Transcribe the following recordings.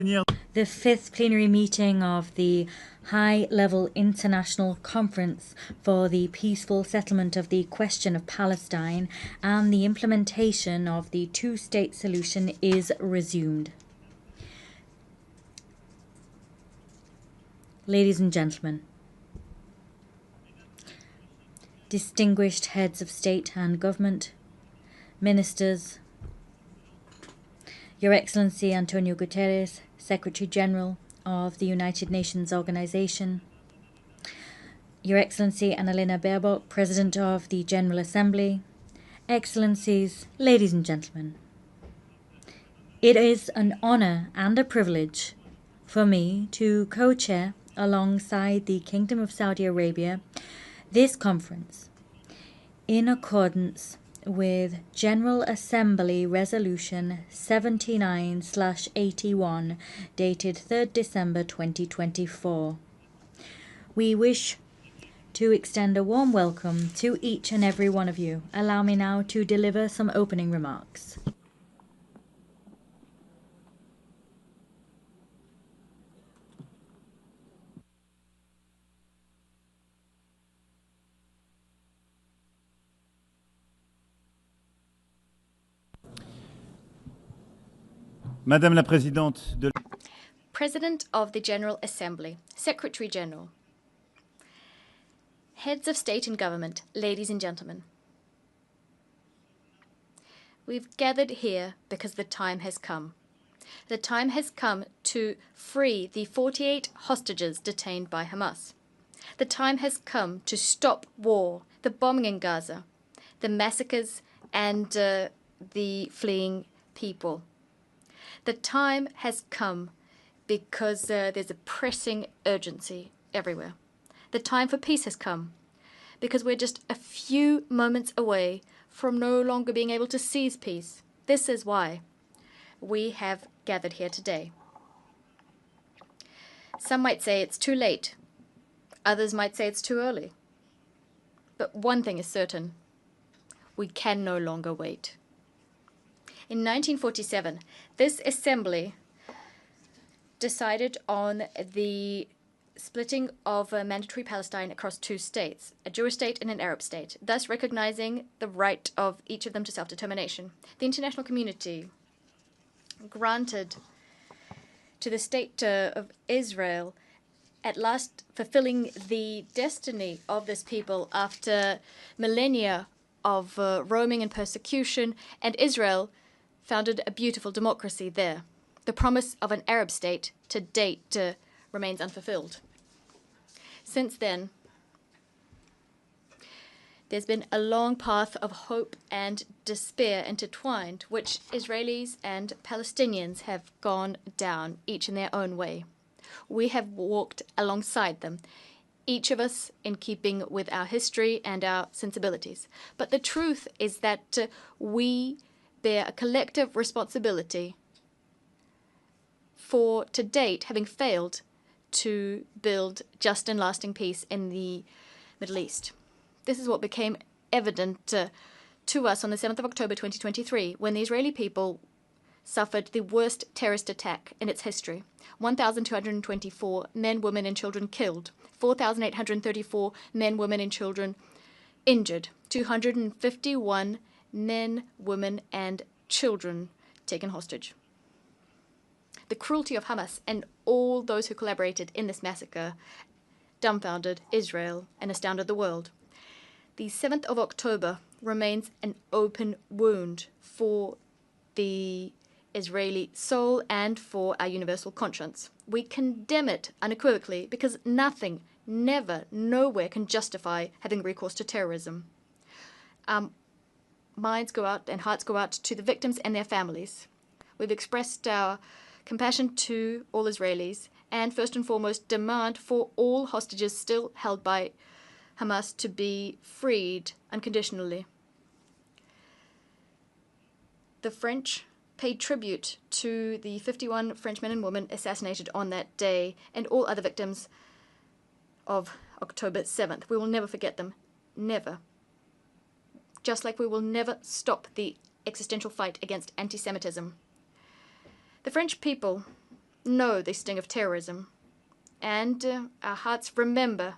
The fifth plenary meeting of the High-Level International Conference for the Peaceful Settlement of the Question of Palestine and the implementation of the two-state solution is resumed. Ladies and gentlemen, distinguished heads of state and government, ministers, Your Excellency Antonio Guterres, Secretary General of the United Nations Organization, Your Excellency Annalena Baerbock, President of the General Assembly, Excellencies, ladies and gentlemen. It is an honor and a privilege for me to co-chair alongside the Kingdom of Saudi Arabia this conference in accordance with General Assembly Resolution 79/81 dated 3rd December 2024. We wish to extend a warm welcome to each and every one of you. Allow me now to deliver some opening remarks. Madame la Présidente de President of the General Assembly, Secretary General, Heads of State and Government, ladies and gentlemen. We've gathered here because the time has come. The time has come to free the 48 hostages detained by Hamas. The time has come to stop war, the bombing in Gaza, the massacres and the fleeing people. The time has come because there's a pressing urgency everywhere. The time for peace has come because we're just a few moments away from no longer being able to seize peace. This is why we have gathered here today. Some might say it's too late. Others might say it's too early. But one thing is certain. We can no longer wait. In 1947, this assembly decided on the splitting of mandatory Palestine across two states, a Jewish state and an Arab state, thus recognizing the right of each of them to self-determination. The international community granted to the state of Israel at last fulfilling the destiny of this people after millennia of roaming and persecution, and Israel founded a beautiful democracy there. The promise of an Arab state to date remains unfulfilled. Since then, there's been a long path of hope and despair intertwined, which Israelis and Palestinians have gone down, each in their own way. We have walked alongside them, each of us in keeping with our history and our sensibilities. But the truth is that we bear a collective responsibility for, to date, having failed to build just and lasting peace in the Middle East. This is what became evident to us on the 7th of October 2023, when the Israeli people suffered the worst terrorist attack in its history. 1,224 men, women, and children killed, 4,834 men, women, and children injured, 251 men, women, and children taken hostage. The cruelty of Hamas and all those who collaborated in this massacre dumbfounded Israel and astounded the world. The 7th of October remains an open wound for the Israeli soul and for our universal conscience. We condemn it unequivocally because nothing, never, nowhere can justify having recourse to terrorism. Minds go out and hearts go out to the victims and their families. We've expressed our compassion to all Israelis and first and foremost demand for all hostages still held by Hamas to be freed unconditionally. The French paid tribute to the 51 French men and women assassinated on that day and all other victims of October 7th. We will never forget them. Never. Just like we will never stop the existential fight against anti-Semitism. The French people know the sting of terrorism, and our hearts remember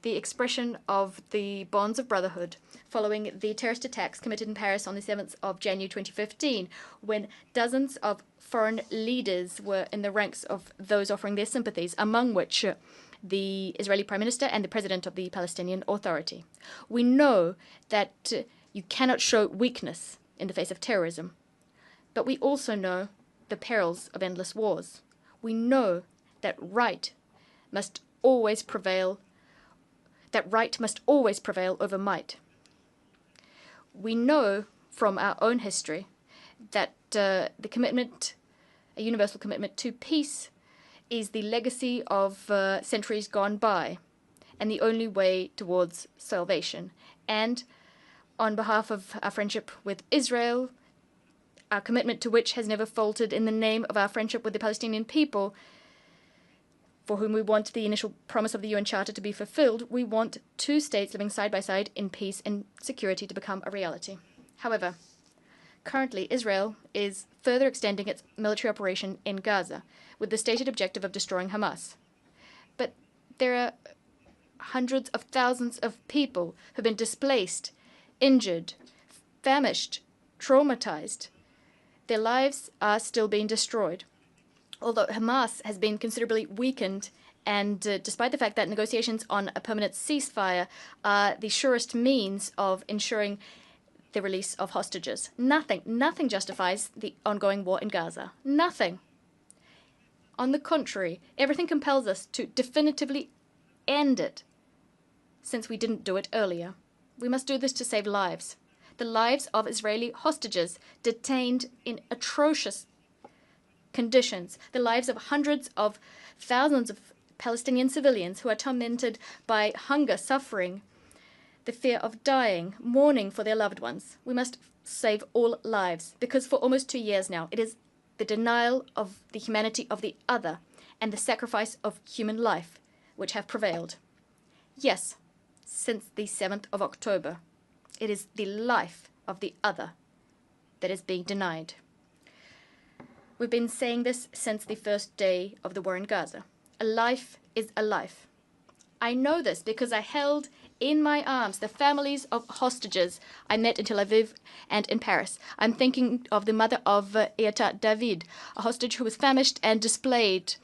the expression of the bonds of brotherhood following the terrorist attacks committed in Paris on the 7th of January 2015, when dozens of foreign leaders were in the ranks of those offering their sympathies, among which the Israeli Prime Minister and the President of the Palestinian Authority. We know that you cannot show weakness in the face of terrorism, but we also know the perils of endless wars. We know that right must always prevail over might. We know from our own history that a universal commitment to peace, is the legacy of centuries gone by and the only way towards salvation. And on behalf of our friendship with Israel, our commitment to which has never faltered, in the name of our friendship with the Palestinian people, for whom we want the initial promise of the UN Charter to be fulfilled, we want two states living side by side in peace and security to become a reality. However, currently Israel is further extending its military operation in Gaza with the stated objective of destroying Hamas. But there are hundreds of thousands of people who have been displaced, injured, famished, traumatized. Their lives are still being destroyed. Although Hamas has been considerably weakened, and despite the fact that negotiations on a permanent ceasefire are the surest means of ensuring the release of hostages, nothing justifies the ongoing war in Gaza. Nothing. On the contrary, everything compels us to definitively end it, since we didn't do it earlier. We must do this to save lives. The lives of Israeli hostages detained in atrocious conditions, the lives of hundreds of thousands of Palestinian civilians who are tormented by hunger, suffering, the fear of dying, mourning for their loved ones. We must save all lives, because for almost 2 years now, it is the denial of the humanity of the other and the sacrifice of human life which have prevailed. Yes, since the 7th of October, it is the life of the other that is being denied. We've been saying this since the first day of the war in Gaza. A life is a life. I know this because I held in my arms the families of hostages I met in Tel Aviv and in Paris. I'm thinking of the mother of Eata David, a hostage who was famished and displaced.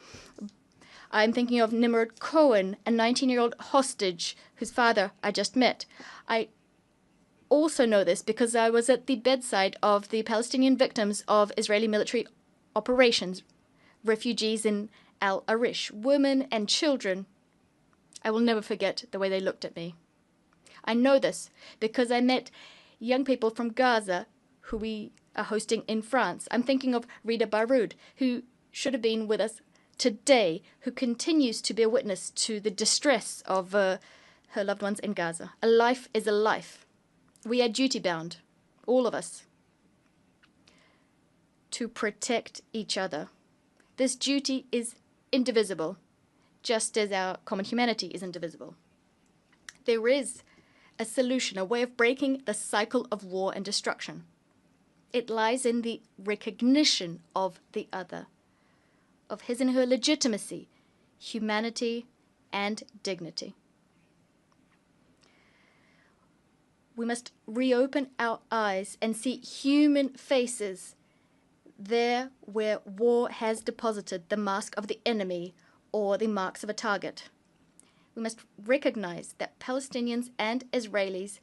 I'm thinking of Nimrod Cohen, a 19-year-old hostage whose father I just met. I also know this because I was at the bedside of the Palestinian victims of Israeli military operations, refugees in Al Arish, women and children. I will never forget the way they looked at me. I know this because I met young people from Gaza who we are hosting in France. I'm thinking of Rida Baroud, who should have been with us today, who continues to bear witness to the distress of her loved ones in Gaza. A life is a life. We are duty-bound, all of us, to protect each other. This duty is indivisible, just as our common humanity is indivisible. There is a solution, a way of breaking the cycle of war and destruction. It lies in the recognition of the other, of his and her legitimacy, humanity, and dignity. We must reopen our eyes and see human faces there where war has deposited the mask of the enemy or the marks of a target. We must recognize that Palestinians and Israelis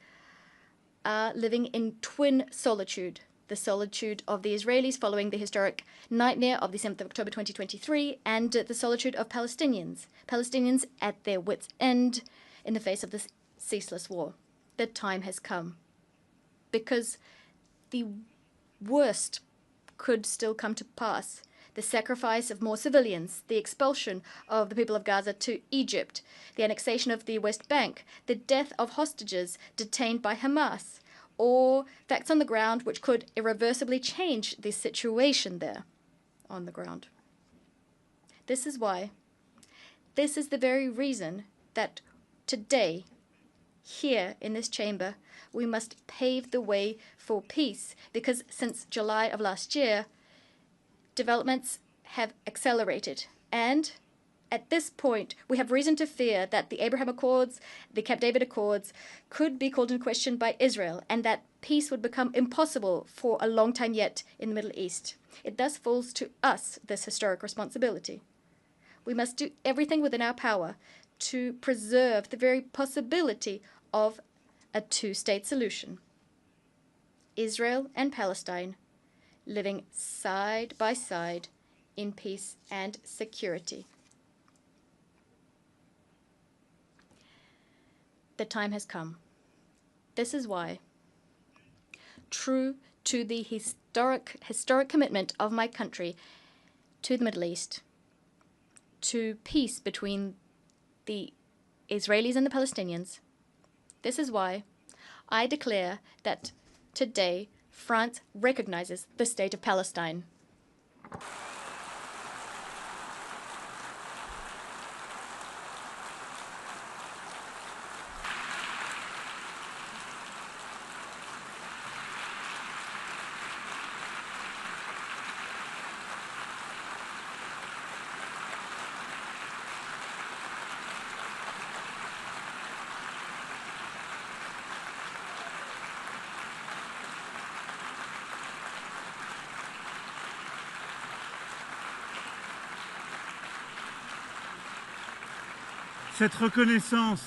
are living in twin solitude. The solitude of the Israelis following the historic nightmare of the 7th of October 2023, and the solitude of Palestinians at their wits' end in the face of this ceaseless war. The time has come, because the worst could still come to pass. The sacrifice of more civilians, the expulsion of the people of Gaza to Egypt, the annexation of the West Bank, the death of hostages detained by Hamas, or facts on the ground which could irreversibly change the situation there on the ground. This is the very reason that today, here in this chamber, we must pave the way for peace, because since July of last year, developments have accelerated. And at this point, we have reason to fear that the Abraham Accords, the Camp David Accords, could be called into question by Israel, and that peace would become impossible for a long time yet in the Middle East. It thus falls to us this historic responsibility. We must do everything within our power to preserve the very possibility of a two-state solution. Israel and Palestine living side by side in peace and security. The time has come. This is why, true to the historic commitment of my country to the Middle East, to peace between the Israelis and the Palestinians, this is why I declare that today France recognizes the state of Palestine. Cette reconnaissance